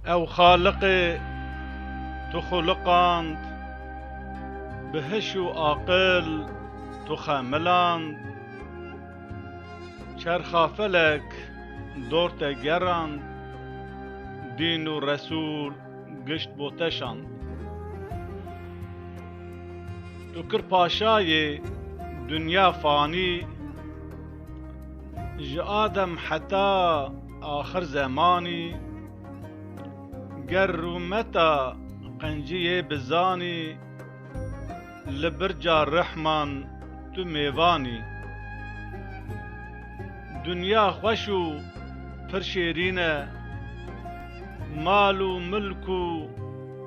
او خالق تو خلقاند، بهش و عاقل تو خاملاند. چرخا فلک دورت گراند، دین و رسول گشت بوتشاند. تو کر پاشای دنیا فانی، ج آدم حتا آخر زمانی. گر رومتا قنجی بزانی، لبرجا رحمان تو میوانی. دنیا خوش و پر شیرینه، مال و ملک و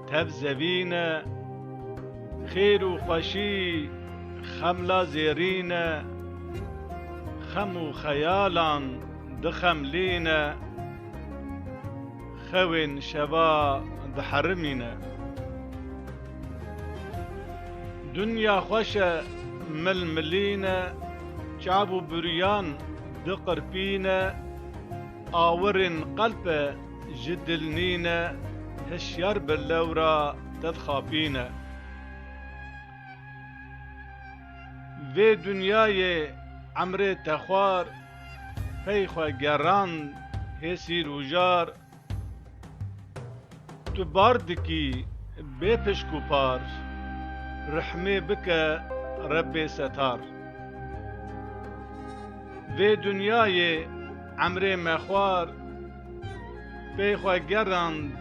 تب زوینه. خیر و خوشی خملا زیرینه، خم و خیالان دخملینه. خوین شوا دحرمینه. دنیا خوش ململینه، چعب و بریان دقربینه. آورن قلب جدلنینه، هشیار باللورا تدخابینه. و دنیای عمر تخوار، پیخو گران هسی روجار. تو باردکی بی پشکو پار، رحمه بکه رب ستار. و دنیای عمر مخوار، پیخو گران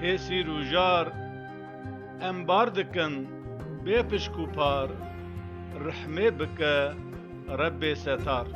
هسی روجار. ام باردکن بی پشکو پار، رحمه بکه رب ستار.